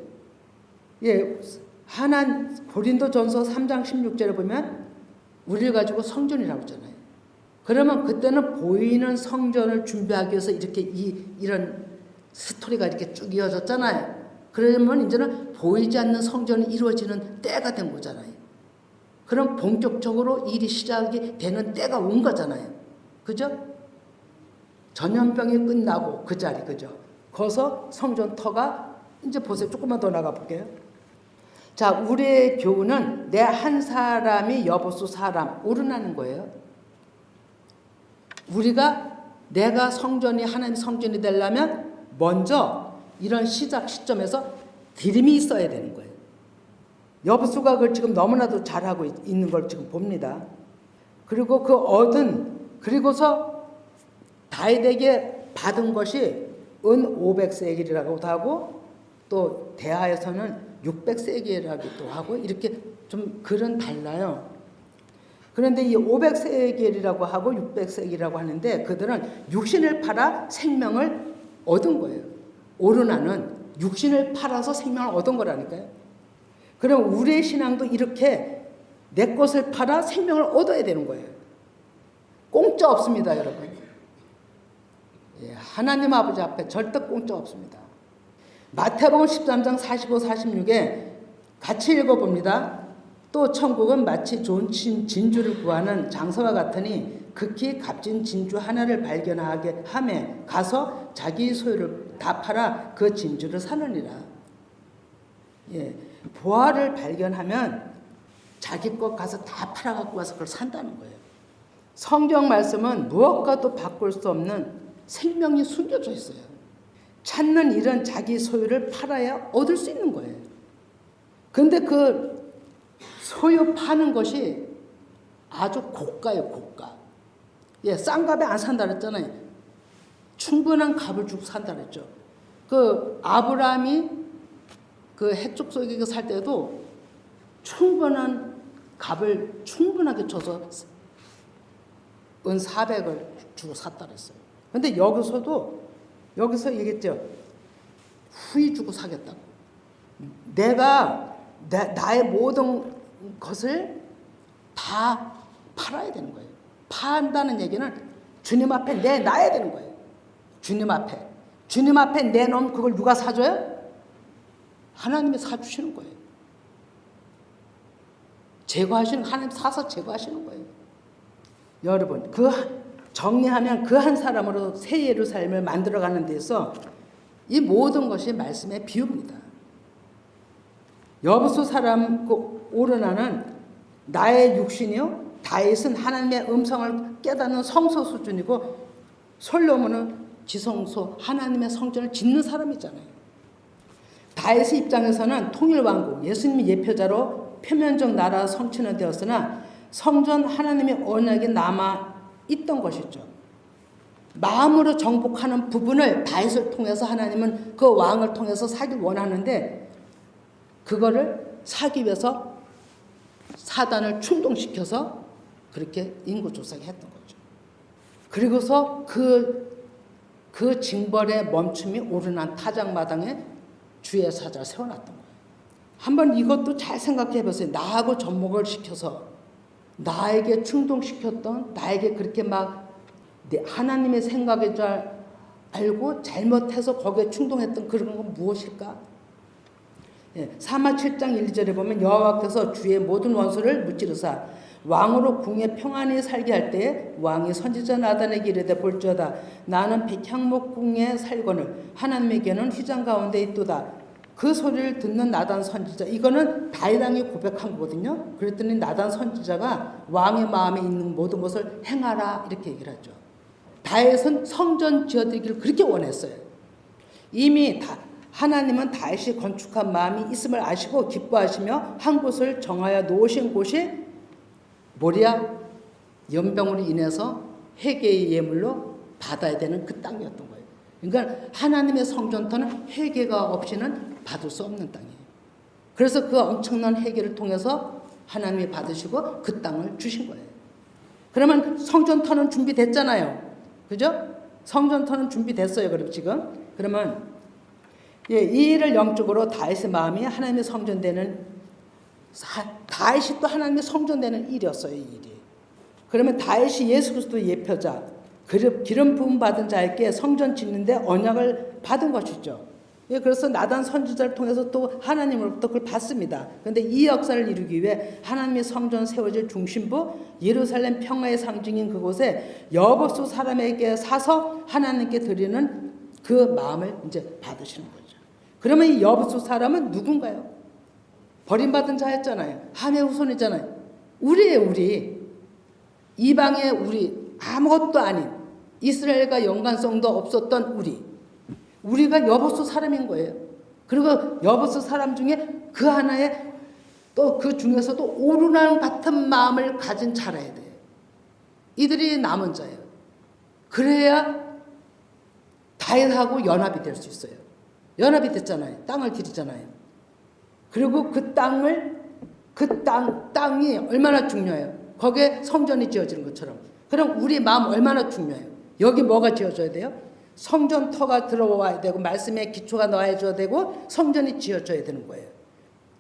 고린도전서 3장 16절에 보면 우리를 가지고 성전이라고 하잖아요. 그러면 그때는 보이는 성전을 준비하기 위해서 이렇게 이런 스토리가 이렇게 쭉 이어졌잖아요. 그러면 이제는 보이지 않는 성전이 이루어지는 때가 된 거잖아요. 그럼 본격적으로 일이 시작이 되는 때가 온 거잖아요. 그죠? 전염병이 끝나고 그 자리, 그죠? 거기서 성전터가 이제 보세요. 조금만 더 나가 볼게요. 자, 우리의 교훈은 내 한 사람이 여보수 사람 오르나는 거예요. 내가 성전이 하나님 성전이 되려면 먼저 이런 시작 시점에서 디림이 있어야 되는 거예요. 여부수가 그걸 지금 너무나도 잘하고 있는 걸 지금 봅니다. 그리고 그 얻은, 그리고서 다윗에게 받은 것이 은 500세겔이라고도 하고 또 대하에서는 600세겔이라고도 하고 이렇게 좀 글은 달라요. 그런데 이 500세겔이라고 하고 600세겔이라고 하는데 그들은 육신을 팔아 생명을 얻은 거예요. 오르나는 육신을 팔아서 생명을 얻은 거라니까요. 그럼 우리의 신앙도 이렇게 내 것을 팔아 생명을 얻어야 되는 거예요. 공짜 없습니다, 여러분. 예, 하나님 아버지 앞에 절대 공짜 없습니다. 마태복음 13장 45, 46에 같이 읽어봅니다. 또 천국은 마치 좋은 진주를 구하는 장사와 같으니 극히 값진 진주 하나를 발견하게 하매 가서 자기 소유를 다 팔아 그 진주를 사느니라. 예, 보화를 발견하면 자기 것 가서 다 팔아갖고 와서 그걸 산다는 거예요. 성경 말씀은 무엇과도 바꿀 수 없는 생명이 숨겨져 있어요. 찾는 일은 자기 소유를 팔아야 얻을 수 있는 거예요. 그런데 그 소유 파는 것이 아주 고가예요, 고가. 예, 싼 값에 안 산다 그랬잖아요. 충분한 값을 주고 산다 그랬죠. 그 아브라함이 그 해쪽 속에 살 때도 충분한 값을 충분하게 줘서 은 400을 주고 샀다 그랬어요. 근데 여기서 얘기했죠. 후히 주고 사겠다고. 내가 나의 모든 것을 다 팔아야 되는 거예요. 판다는 얘기는 주님 앞에 내놔야 되는 거예요. 주님 앞에 내놓으면 그걸 누가 사줘요? 하나님이 사주시는 거예요. 제거하시는, 하나님 사서 제거하시는 거예요. 여러분, 정리하면 그 한 사람으로 새 예루살렘을 만들어가는 데서 이 모든 것이 말씀의 비유입니다. 여부수 사람 오르나는 나의 육신이요, 다윗은 하나님의 음성을 깨닫는 성소 수준이고 솔로몬은 지성소 하나님의 성전을 짓는 사람이잖아요. 다윗의 입장에서는 통일왕국, 예수님이 예표자로 표면적 나라 성취는 되었으나 성전 하나님의 언약이 남아 있던 것이죠. 마음으로 정복하는 부분을 다윗을 통해서 하나님은 그 왕을 통해서 사길 원하는데 그거를 사기 위해서 사단을 충동시켜서 그렇게 인구조사를 했던 거죠. 그리고서 그 징벌의 멈춤이 오르난 타작마당에 주의 사자를 세워놨던 거예요. 한번 이것도 잘 생각해 보세요. 나하고 접목을 시켜서 나에게 충동시켰던, 나에게 그렇게 막 하나님의 생각인 줄 알고 잘못해서 거기에 충동했던 그런 건 무엇일까? 예, 사마 7장 1절에 보면 여호와께서 주의 모든 원수를 무찌르사 왕으로 궁에 평안히 살게 할 때에 왕이 선지자 나단에게 이르되 볼지어다 나는 백향목궁에 살거늘 하나님에게는 휘장 가운데 있도다. 그 소리를 듣는 나단 선지자, 이거는 다윗 왕이 고백한 거거든요. 그랬더니 나단 선지자가 왕의 마음에 있는 모든 것을 행하라 이렇게 얘기를 하죠. 다윗은 성전 지어드리기를 그렇게 원했어요. 이미 하나님은 다윗이 건축한 마음이 있음을 아시고 기뻐하시며 한 곳을 정하여 놓으신 곳이 모리아 연병으로 인해서 회개의 예물로 받아야 되는 그 땅이었던 거예요. 그러니까 하나님의 성전터는 회개가 없이는 받을 수 없는 땅이에요. 그래서 그 엄청난 회개를 통해서 하나님이 받으시고 그 땅을 주신 거예요. 그러면 성전터는 준비됐잖아요. 그죠? 성전터는 준비됐어요. 그럼 지금. 그러면 예, 이 일을 영적으로 다윗의 마음이 하나님의 성전되는 다윗이 또 하나님의 성전되는 일이었어요. 이 일이. 그러면 다윗이 예수 그리스도의 예표자, 기름 부음 받은 자에게 성전 짓는데 언약을 받은 것이죠. 예, 그래서 나단 선지자를 통해서 또 하나님으로부터 그걸 받습니다. 그런데 이 역사를 이루기 위해 하나님의 성전 세워질 중심부 예루살렘 평화의 상징인 그곳에 여보수 사람에게 사서 하나님께 드리는 그 마음을 이제 받으시는 거죠. 그러면 이 여보수 사람은 누군가요? 버림받은 자였잖아요. 함의 후손이잖아요. 우리예요, 우리. 이방의 우리, 아무것도 아닌 이스라엘과 연관성도 없었던 우리가 여보수 사람인 거예요. 그리고 여보스 사람 중에 그 하나에 또 그 중에서도 오르난 같은 마음을 가진 자라야 돼요. 이들이 남은 자예요. 그래야 다윗하고 연합이 될 수 있어요. 연합이 됐잖아요. 땅을 드리잖아요. 그리고 그 땅이 얼마나 중요해요. 거기에 성전이 지어지는 것처럼. 그럼 우리 마음 얼마나 중요해요. 여기 뭐가 지어져야 돼요? 성전터가 들어와야 되고 말씀의 기초가 놓아줘야 되고 성전이 지어져야 되는 거예요.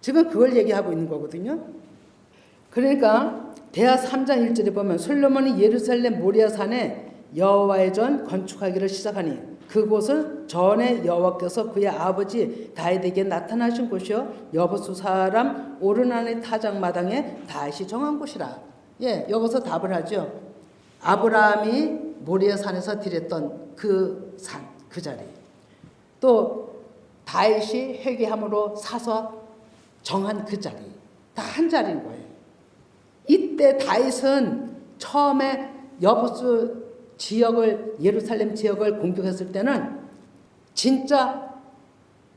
지금 그걸 얘기하고 있는 거거든요. 그러니까 대하 3장 1절에 보면 솔로몬이 예루살렘 모리아산에 여호와의 전 건축하기를 시작하니 그곳은 전에 여호와께서 그의 아버지 다윗에게 나타나신 곳이요 여보수 사람 오르나의 타작마당에 다윗이 정한 곳이라. 예, 여기서 답을 하죠. 아브라함이 모리아산에서 드렸던 그 산, 그 자리. 또 다윗이 회개함으로 사서 정한 그 자리. 다 한 자리인 거예요. 이때 다윗은 처음에 여보수 지역을 예루살렘 지역을 공격했을 때는 진짜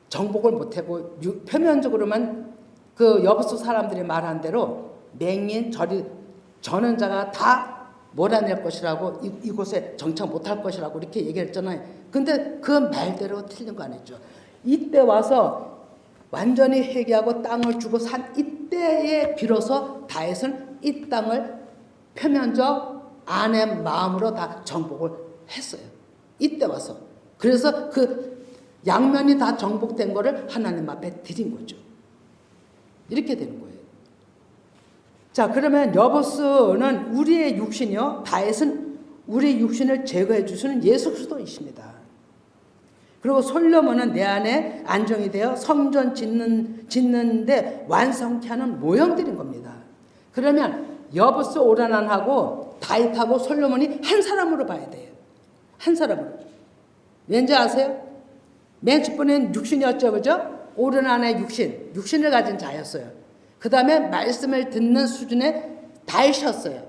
정복을 못하고 표면적으로만 그 여보수 사람들이 말한 대로 맹인 저는 자가 다 몰아낼 것이라고 이곳에 정착 못할 것이라고 이렇게 얘기했잖아요. 근데 그 말대로 틀린 거 아니죠. 이때 와서 완전히 회개하고 땅을 주고 산 이때에 비로소 다윗은 이 땅을 표면적 안의 마음으로 다 정복을 했어요. 이때 와서. 그래서 그 양면이 다 정복된 거를 하나님 앞에 드린 거죠. 이렇게 되는 거예요. 자, 그러면 여보스는 우리의 육신이요. 다윗은 우리 육신을 제거해 주시는 예수 그리스도이십니다. 그리고 솔로몬은 내 안에 안정이 되어 성전 짓는데 완성케 하는 모형들인 겁니다. 그러면 여보스 오라난하고 다윗하고 솔로몬이 한 사람으로 봐야 돼요. 한 사람으로. 왠지 아세요? 맨 첫번엔 육신이었죠. 그죠? 오라난의 육신을 가진 자였어요. 그 다음에 말씀을 듣는 수준의 다윗이었어요.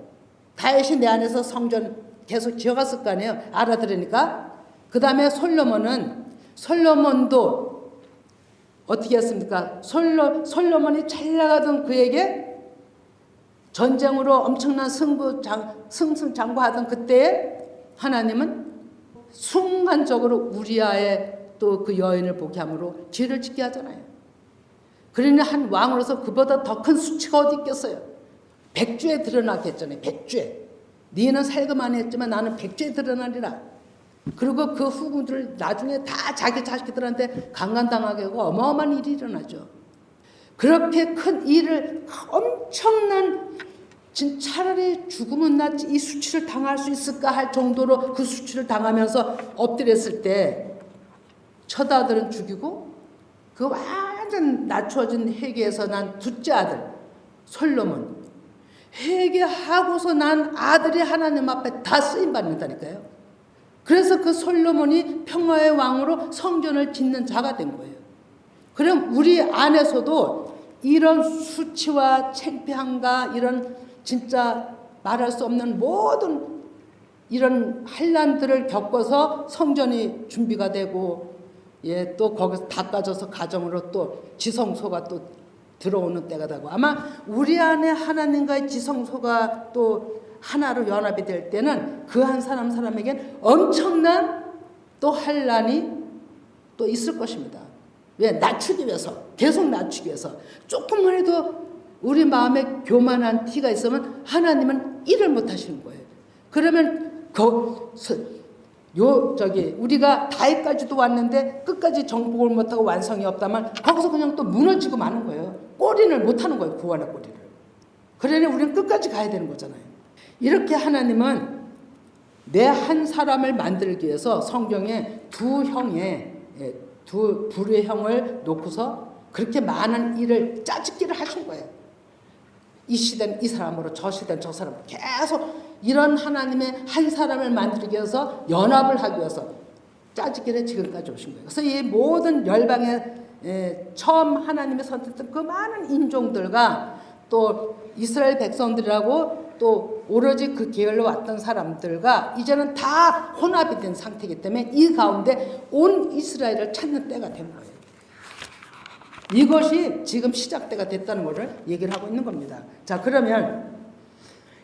다윗이 내 안에서 성전 계속 지어갔을 거 아니에요. 알아들으니까. 그 다음에 솔로몬도 어떻게 했습니까? 솔로몬이 잘 나가던 그에게 전쟁으로 엄청난 승승장구하던 그때에 하나님은 순간적으로 우리아의 또 그 여인을 보게 함으로 죄를 짓게 하잖아요. 그러니 한 왕으로서 그보다 더 큰 수치가 어디 있겠어요. 백주에 드러나게 했잖아요. 백주에. 너희는 살금만 했지만 나는 백주에 드러나리라. 그리고 그 후궁들을 나중에 다 자기 자식들한테 강간당하게 하고 어마어마한 일이 일어나죠. 그렇게 큰 일을 엄청난 차라리 죽으면 낫지 이 수치를 당할 수 있을까 할 정도로 그 수치를 당하면서 엎드렸을 때 처다들은 죽이고 그 완전 낮춰진 회개에서 난 둘째 아들 솔로몬 회개하고서 난 아들이 하나님 앞에 다 쓰임받는다니까요. 그래서 그 솔로몬이 평화의 왕으로 성전을 짓는 자가 된 거예요. 그럼 우리 안에서도 이런 수치와 창피함과 이런 진짜 말할 수 없는 모든 이런 환난들을 겪어서 성전이 준비가 되고 예, 또 거기서 닦아져서 가정으로 또 지성소가 또 들어오는 때가 되고 아마 우리 안에 하나님과의 지성소가 또 하나로 연합이 될 때는 그 한 사람에겐 엄청난 또 환난이 또 있을 것입니다. 왜? 낮추기 위해서 계속 낮추기 위해서 조금만 해도 우리 마음에 교만한 티가 있으면 하나님은 일을 못 하시는 거예요. 그러면 우리가 다윗까지도 왔는데 끝까지 정복을 못하고 완성이 없다면 거기서 그냥 또 무너지고 마는 거예요. 꼬리를 못하는 거예요. 구원의 꼬리를. 그러니 우리는 끝까지 가야 되는 거잖아요. 이렇게 하나님은 내 한 사람을 만들기 위해서 성경에 두 불의 형을 놓고서 그렇게 많은 일을 짜집기를 하신 거예요. 이 시대는 이 사람으로 저 시대는 저 사람으로 계속 이런 하나님의 한 사람을 만들기 위해서 연합을 하기 위해서 짜집기를 지금까지 오신 거예요. 그래서 이 모든 열방에 처음 하나님의 선택된 그 많은 인종들과 또 이스라엘 백성들하고 또 오로지 그 계열로 왔던 사람들과 이제는 다 혼합이 된 상태이기 때문에 이 가운데 온 이스라엘을 찾는 때가 된 거예요. 이것이 지금 시작대가 됐다는 것을 얘기를 하고 있는 겁니다. 자, 그러면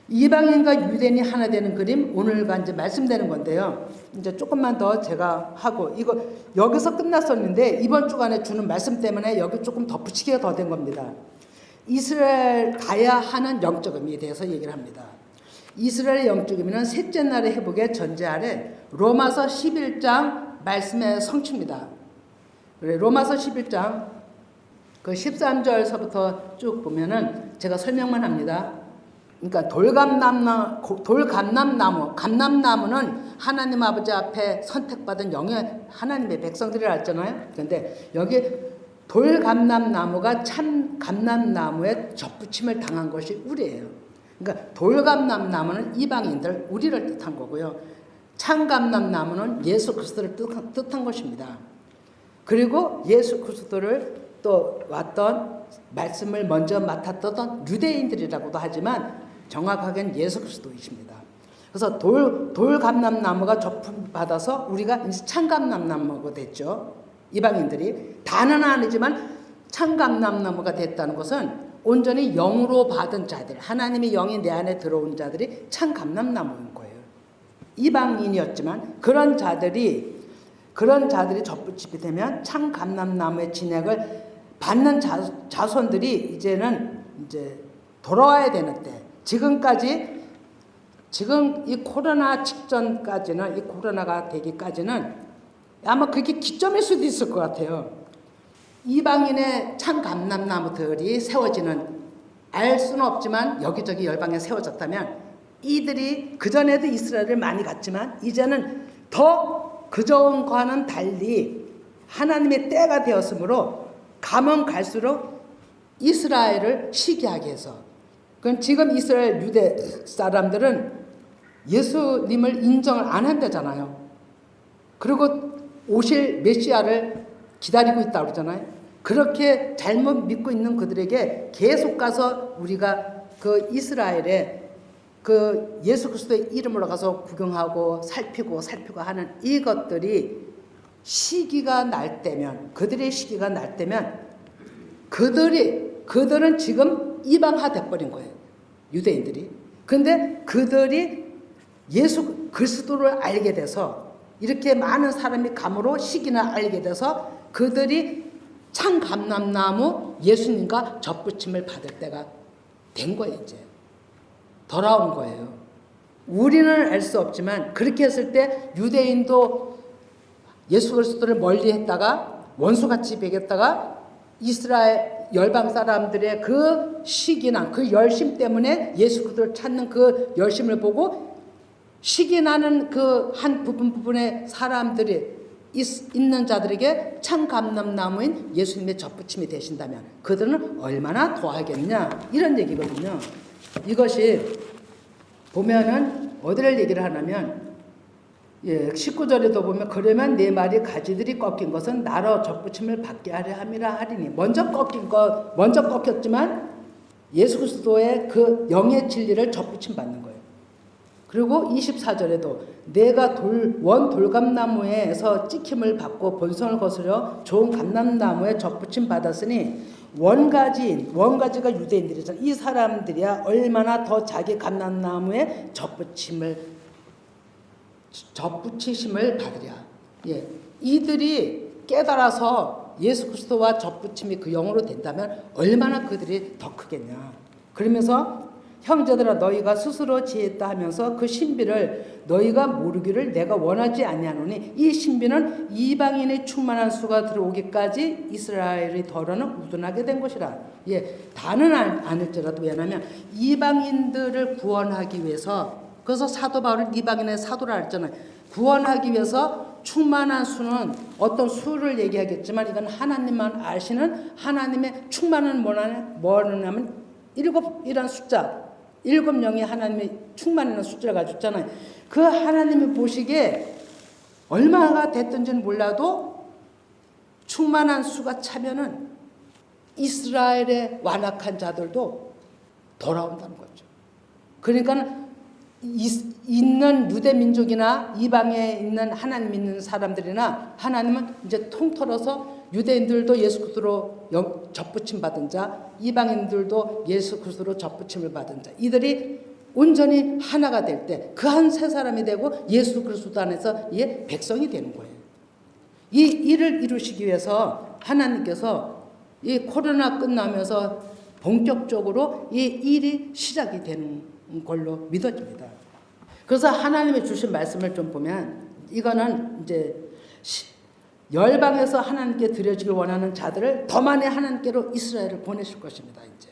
이방인과 유대인이 하나 되는 그림, 오늘과 이제 말씀되는 건데요. 이제 조금만 더 제가 하고, 이거 여기서 끝났었는데 이번 주간에 주는 말씀 때문에 여기 조금 덧붙이기가 더 된 겁니다. 이스라엘 가야 하는 영적 의미에 대해서 얘기를 합니다. 이스라엘의 영적 의미는 셋째 날의 회복의 전제 아래 로마서 11장 말씀의 성취입니다. 로마서 11장 그 13절서부터 쭉 보면은 제가 설명만 합니다. 그러니까 감람나무는 하나님 아버지 앞에 선택받은 영의 하나님의 백성들이라 했잖아요. 그런데 여기 돌감람나무가 참 감람나무에 접붙임을 당한 것이 우리예요. 그러니까 돌감람나무는 이방인들, 우리를 뜻한 거고요. 참 감람나무는 예수 그리스도를 뜻한 것입니다. 그리고 예수 그리스도를 또 왔던 말씀을 먼저 맡았던 유대인들이라고도 하지만 정확하게는 예수 그리스도이십니다. 그래서 돌감람나무가 접붙받아서 우리가 참감람나무가 됐죠. 이방인들이 다는 아니지만 참감람나무가 됐다는 것은 온전히 영으로 받은 자들, 하나님의 영이 내 안에 들어온 자들이 참감람나무인 거예요. 이방인이었지만 그런 자들이 접붙임이 되면 참감람나무의 진액을 받는 자손들이 이제는 돌아와야 되는데, 지금 이 코로나 직전까지는, 이 코로나가 되기까지는 아마 그게 기점일 수도 있을 것 같아요. 이방인의 참 감람나무들이 세워지는, 알 수는 없지만 여기저기 열방에 세워졌다면, 이들이 그전에도 이스라엘을 많이 갔지만 이제는 더 그전과는 달리 하나님의 때가 되었으므로 가면 갈수록 이스라엘을 시기하게 해서, 그럼 지금 이스라엘 유대 사람들은 예수님을 인정을 안 한다잖아요. 그리고 오실 메시아를 기다리고 있다고 그러잖아요. 그렇게 잘못 믿고 있는 그들에게 계속 가서 우리가 그 이스라엘의 그 예수 그리스도의 이름으로 가서 구경하고 살피고 하는 이것들이 시기가 날 때면, 그들의 시기가 날 때면 그들은 지금 이방화 돼버린 거예요. 유대인들이. 근데 그들이 예수 그리스도를 알게 돼서, 이렇게 많은 사람이 감으로 시기나 알게 돼서 그들이 참 감람나무 예수님과 접붙임을 받을 때가 된 거예요. 이제 돌아온 거예요. 우리는 알 수 없지만 그렇게 했을 때 유대인도 예수 그리스도를 멀리 했다가 원수같이 배겼다가 이스라엘 열방 사람들의 그 시기나 그 열심 때문에 예수 그리스도를 찾는 그 열심을 보고 시기 나는 그 한 부분의 사람들이 있는 자들에게 참 감람나무인 예수님의 접붙임이 되신다면 그들은 얼마나 더하겠냐, 이런 얘기거든요. 이것이 보면은 어디를 얘기를 하냐면 19절에도 보면 그러면 내 말이 가지들이 꺾인 것은 나로 접붙임을 받게 하려 함이라 하리니, 먼저 꺾였지만 예수 그리스도의 그 영의 진리를 접붙임 받는 거예요. 그리고 24절에도 내가 돌감나무에서 찍힘을 받고 본성을 거스려 좋은 감람나무에 접붙임 받았으니 원가지가 유대인들이잖아요. 이 사람들이야 얼마나 더 자기 감람나무에 접붙이심을 받으랴. 이들이 깨달아서 예수 그리스도와 접붙임이 그 영으로 된다면 얼마나 그들이 더 크겠냐. 그러면서 형제들아 너희가 스스로 지혜있다 하면서 그 신비를 너희가 모르기를 내가 원하지 아니하노니 이 신비는 이방인의 충만한 수가 들어오기까지 이스라엘의 덜어는 우둔하게 된 것이라. 다는 아닐지라도, 왜냐하면 이방인들을 구원하기 위해서, 그래서 사도 바울은 이방인의 사도라 했잖아요. 구원하기 위해서 충만한 수는 어떤 수를 얘기하겠지만 이건 하나님만 아시는 하나님의 충만은 뭐냐면 7이라는 숫자, 7영이 하나님의 충만이라는 숫자를 가지고 있잖아요. 그 하나님이 보시기에 얼마가 됐든지는 몰라도 충만한 수가 차면은 이스라엘의 완악한 자들도 돌아온다는 거죠. 그러니까 있는 유대 민족이나 이방에 있는 하나님 믿는 사람들이나 하나님은 이제 통틀어서 유대인들도 예수 그리스도로 접붙임 받은 자, 이방인들도 예수 그리스도로 접붙임을 받은 자, 이들이 온전히 하나가 될 때 그 한 세 사람이 되고 예수 그리스도 안에서 예 백성이 되는 거예요. 이 일을 이루시기 위해서 하나님께서 이 코로나 끝나면서 본격적으로 이 일이 시작이 되는 걸로 믿어집니다. 그래서 하나님이 주신 말씀을 좀 보면 이거는 이제 열방에서 하나님께 드려지길 원하는 자들을 더 많이 하나님께로 이스라엘을 보내실 것입니다. 이제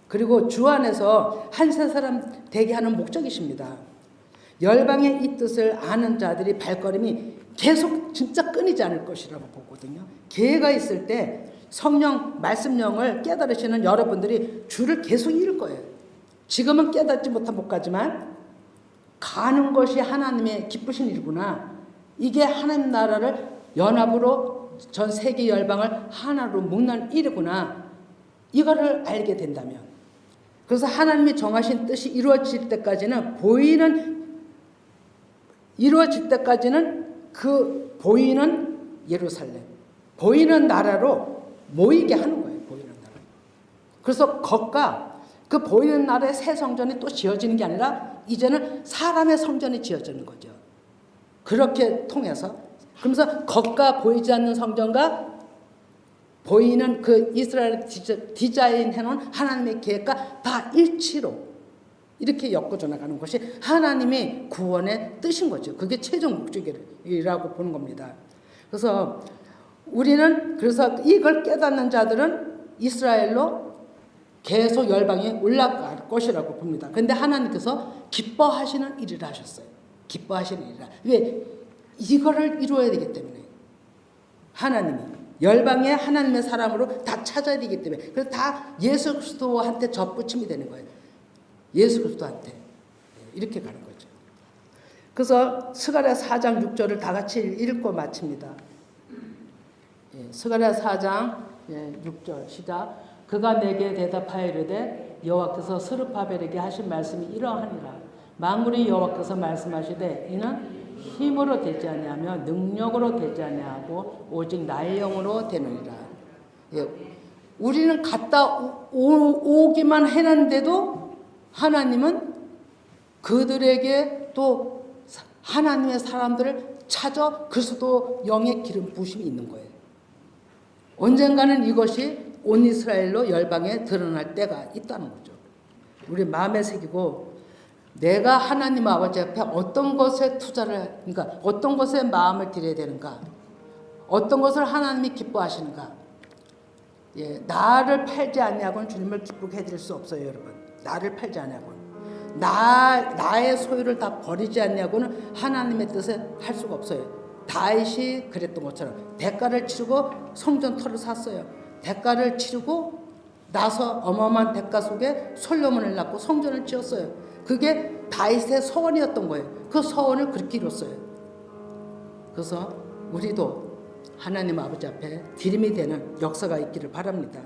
그리고 주 안에서 한 세 사람 되게 하는 목적이십니다. 열방의 이 뜻을 아는 자들이 발걸음이 계속 진짜 끊이지 않을 것이라고 보거든요. 기회가 있을 때 성령 말씀령을 깨달으시는 여러분들이 주를 계속 잃을 거예요. 지금은 깨닫지 못한 못 가지만 가는 것이 하나님의 기쁘신 일이구나. 이게 하나님 나라를 연합으로 전 세계 열방을 하나로 묶는 일이구나. 이거를 알게 된다면, 그래서 하나님이 정하신 뜻이 이루어질 때까지는 이루어질 때까지는 그 보이는 예루살렘, 보이는 나라로 모이게 하는 거예요. 보이는 나라. 그래서 겉과 그 보이는 나라의 새 성전이 또 지어지는 게 아니라 이제는 사람의 성전이 지어지는 거죠. 그렇게 통해서, 그러면서 겉과 보이지 않는 성전과 보이는 그 이스라엘 디자인 해놓은 하나님의 계획과 다 일치로 이렇게 엮어져 나가는 것이 하나님의 구원의 뜻인 거죠. 그게 최종 목적이라고 보는 겁니다. 그래서 우리는 그래서 이걸 깨닫는 자들은 이스라엘로 계속 열방에 올라갈 것이라고 봅니다. 그런데 하나님께서 기뻐하시는 일을 하셨어요. 기뻐하시는 일이라. 왜? 이거를 이루어야 되기 때문에. 하나님이 열방에 하나님의 사람으로 다 찾아야 되기 때문에. 그래서 다 예수 그리스도한테 접붙임이 되는 거예요. 예수 그리스도한테. 이렇게 가는 거죠. 그래서 스가랴 4장 6절을 다 같이 읽고 마칩니다. 스가랴 4장 6절 시작. 그가 내게 대답하여 이르되 여호와께서 스룹바벨에게 하신 말씀이 이러하니라. 만군의 여호와께서 말씀하시되 이는 힘으로 되지 아니하며 능력으로 되지 아니하고 오직 나의 영으로 되느니라. 우리는 갔다 오기만 해놨는데도 하나님은 그들에게 또 하나님의 사람들을 찾아 그리스도 영의 기름 부으심이 있는 거예요. 언젠가는 이것이 온 이스라엘로 열방에 드러날 때가 있다는 거죠. 우리 마음에 새기고 내가 하나님 아버지 앞에 어떤 것에 투자를, 그러니까 어떤 것에 마음을 들여야 되는가, 어떤 것을 하나님이 기뻐하시는가. 나를 팔지 아니하고는 주님을 기쁘게 해드릴 수 없어요, 여러분. 나를 팔지 아니하고는, 나의 소유를 다 버리지 않냐고는 하나님의 뜻에 할 수가 없어요. 다윗이 그랬던 것처럼 대가를 치르고 성전터를 샀어요. 대가를 치르고 나서 어마어마한 대가 속에 솔로몬을 낳고 성전을 지었어요. 그게 다윗의 서원이었던 거예요. 그 서원을 그렇게 이뤘어요. 그래서 우리도 하나님 아버지 앞에 디림이 되는 역사가 있기를 바랍니다.